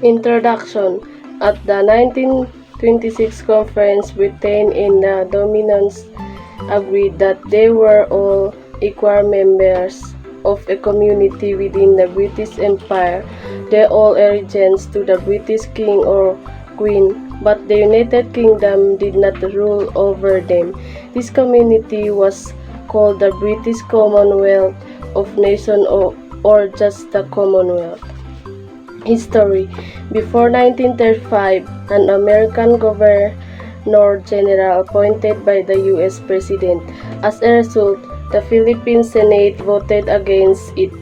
Introduction. At the 1926 conference, Britain and the Dominions agreed that they were all equal members of a community within the British Empire, they all allegiance to the British king or queen, but the United Kingdom did not rule over them. This community was called the British Commonwealth of Nations or just the Commonwealth. History. Before 1935, an American Governor-General appointed by the U.S. President. As a result, the Philippine Senate voted against it,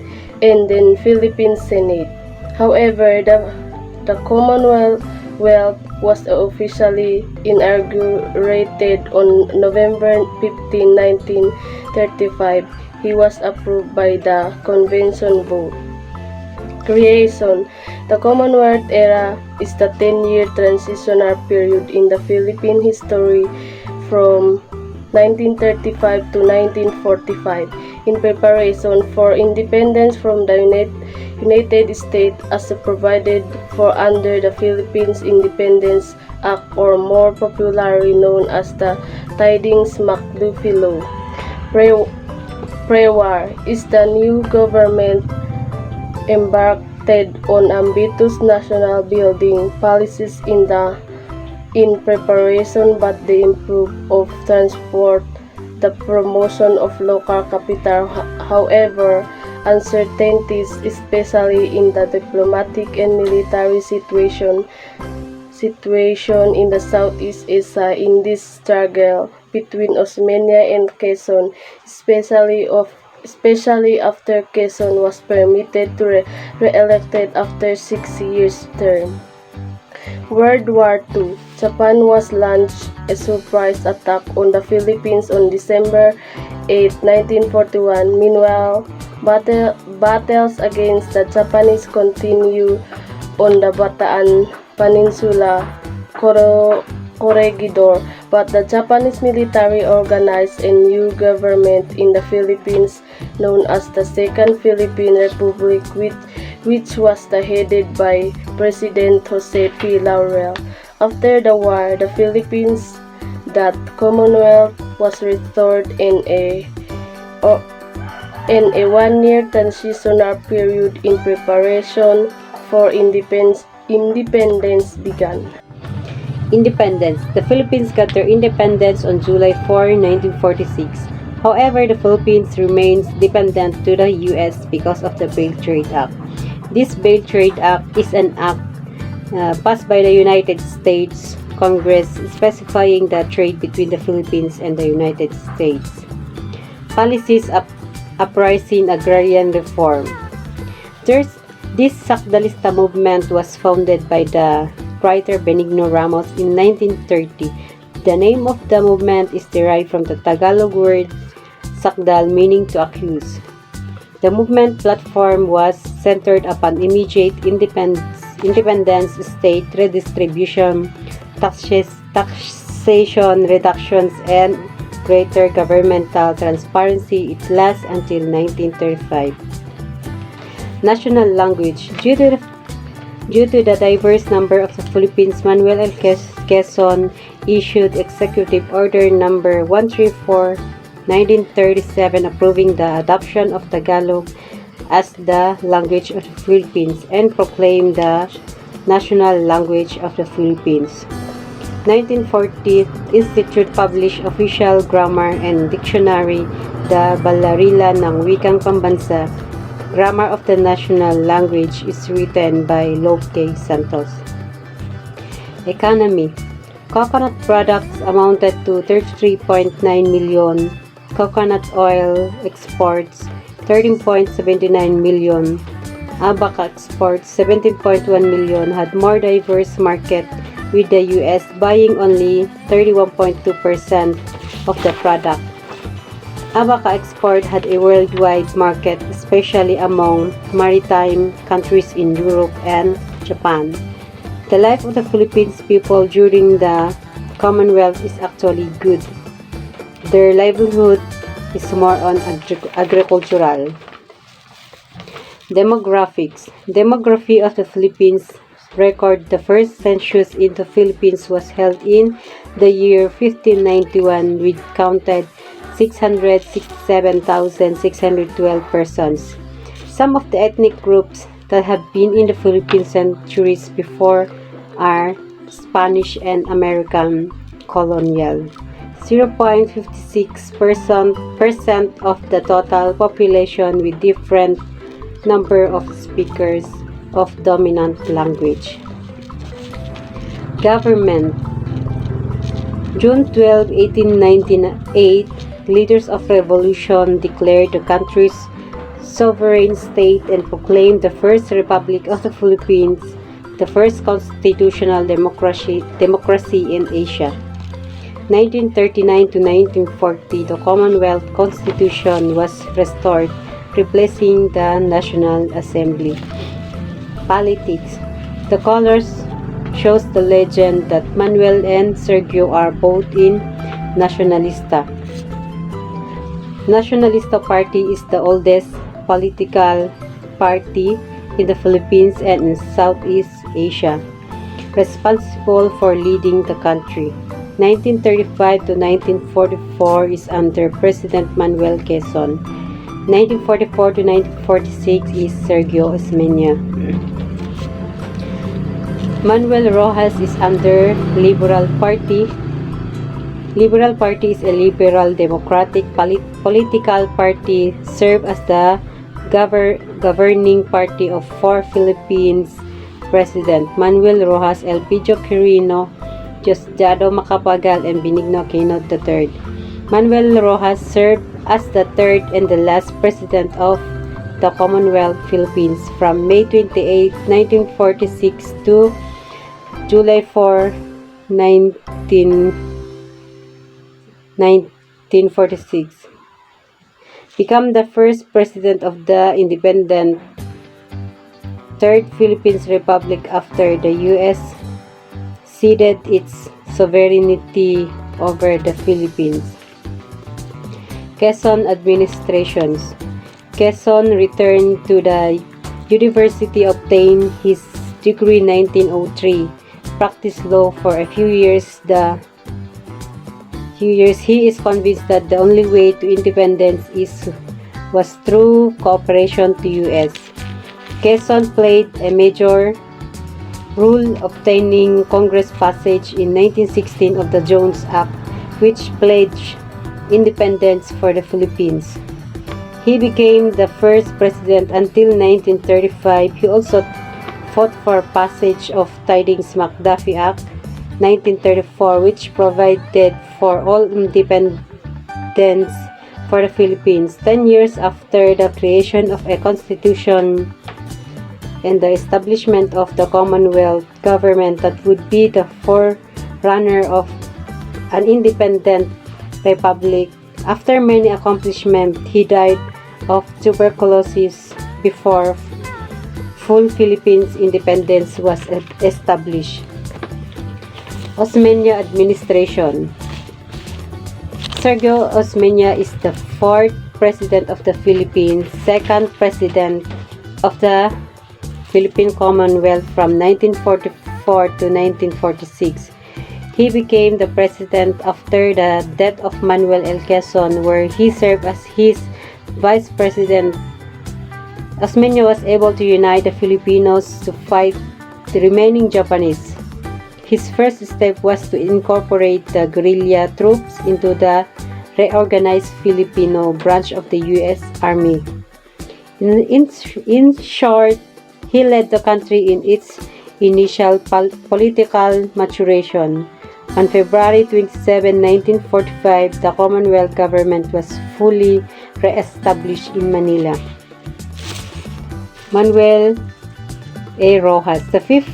and then Philippine Senate. However, the Commonwealth was officially inaugurated on November 15, 1935. He was approved by the convention vote. Creation. The Commonwealth era is the 10-year transitional period in the Philippine history from 1935 to 1945 in preparation for independence from the United States as provided for under the Philippines Independence Act, or more popularly known as the Tidings-McDuffie Law. Pre-war is the new government embarked on ambitious national building policies in preparation but the improvement of transport, the promotion of local capital. However, uncertainties, especially in the diplomatic and military situation in the Southeast Asia in this struggle between Osmania and Quezon, especially after Quezon was permitted to re-elected after 6 years term. World War II. Japan was launched a surprise attack on the Philippines on December 8, 1941. Meanwhile, battles against the Japanese continue on the Bataan Peninsula, Corregidor, but the Japanese military organized a new government in the Philippines known as the Second Philippine Republic, which was headed by President Jose P. Laurel. After the war, the Philippines, that Commonwealth, was restored in a 1-year transitional period in preparation for independence began. Independence. The Philippines got their independence on July 4, 1946. However, the Philippines remains dependent to the U.S. because of the Bale Trade Act. This Bale Trade Act is an act passed by the United States Congress specifying the trade between the Philippines and the United States. Policies uprising agrarian reform. This Sakdalista movement was founded by the writer Benigno Ramos in 1930. The name of the movement is derived from the Tagalog word sakdal, meaning to accuse. The movement platform was centered upon immediate independence, state redistribution, taxation reductions, and greater governmental transparency. It lasts until 1935. National language. Due to the diverse number of the Philippines, Manuel L. Quezon issued Executive Order No. 134, 1937 approving the adoption of Tagalog as the language of the Philippines and proclaimed the national language of the Philippines. 1940, Institute published official grammar and dictionary, the Balarila ng Wikang Pambansa. Grammar of the National Language is written by Lope Santos. Economy. Coconut products amounted to 33.9 million. Coconut oil exports 13.79 million. Abaca exports 17.1 million had more diverse market, with the US buying only 31.2% of the product. Abaca export had a worldwide market, especially among maritime countries in Europe and Japan. The life of the Philippines people during the Commonwealth is actually good. Their livelihood is more on agricultural. Demographics. Demography of the Philippines record, the first census in the Philippines was held in the year 1591, which counted 667,612 persons. Some of the ethnic groups that have been in the Philippines centuries before are Spanish and American colonial. 0.56% of the total population with different number of speakers of dominant language. Government. June 12, 1898, leaders of revolution declared the country's sovereign state and proclaimed the first republic of the Philippines, the first constitutional democracy in Asia. 1939 to 1940, the Commonwealth Constitution was restored, replacing the National Assembly. Politics. The colors shows the legend that Manuel and Sergio are both in Nacionalista. Nacionalista Party is the oldest political party in the Philippines and in Southeast Asia, responsible for leading the country. 1935 to 1944 is under President Manuel Quezon. 1944 to 1946 is Sergio Osmeña. Manuel Rojas is under Liberal Party. Liberal Party is a liberal democratic political party, served as the governing party of 4 Philippines President Manuel Rojas, Elpidio Quirino, Diosdado Macapagal, and Benigno Aquino III. Manuel Rojas served as the third and the last president of the Commonwealth Philippines from May 28, 1946 to July 4, 1946. Became the first president of the independent Third Philippines Republic after the U.S. ceded its sovereignty over the Philippines. Quezon administrations. Quezon returned to the university, obtained his degree 1903, practiced law for a few years. He is convinced that the only way to independence was through cooperation to U.S. Quezon played a major rule obtaining Congress passage in 1916 of the Jones Act, which pledged independence for the Philippines. He became the first president until 1935. He also fought for passage of Tidings-McDuffie Act 1934, which provided for all independence for the Philippines. 10 years after the creation of a constitution and the establishment of the Commonwealth government that would be the forerunner of an independent republic. After many accomplishments, he died of tuberculosis before full Philippines independence was established. Osmeña administration. Sergio Osmeña is the 4th president of the Philippines, 2nd president of the Philippine Commonwealth from 1944 to 1946. He became the president after the death of Manuel L. Quezon, where he served as his vice president. Osmeña was able to unite the Filipinos to fight the remaining Japanese. His first step was to incorporate the guerrilla troops into the reorganized Filipino branch of the U.S. Army. In short, he led the country in its initial political maturation. On February 27, 1945, the Commonwealth government was fully re-established in Manila. Manuel A. Rojas, the 5th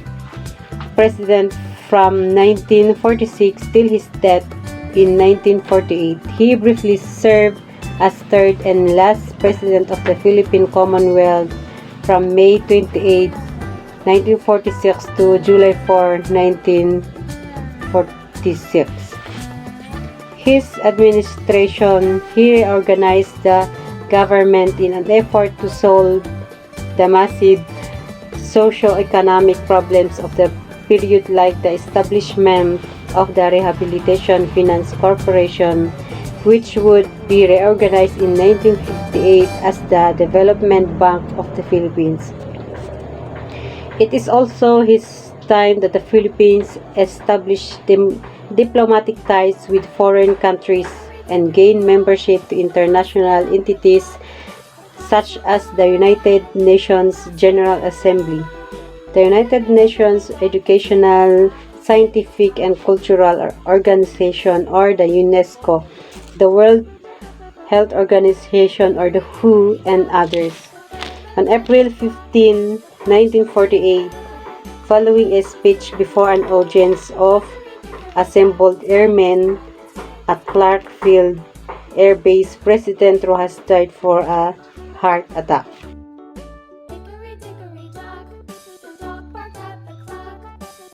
president from 1946 till his death in 1948. He briefly served as 3rd and last president of the Philippine Commonwealth from May 28, 1946 to July 4, 1946. His administration, he reorganized the government in an effort to solve the massive socio-economic problems of the period, like the establishment of the Rehabilitation Finance Corporation, which would be reorganized in 1958 as the Development Bank of the Philippines. It is also his time that the Philippines established diplomatic ties with foreign countries and gained membership to international entities such as the United Nations General Assembly, the United Nations Educational, Scientific and Cultural Organization, or the UNESCO, the World Health Organization, or the WHO, and others. On April 15, 1948, following a speech before an audience of assembled airmen at Clark Field Air Base, President Rojas died for a heart attack.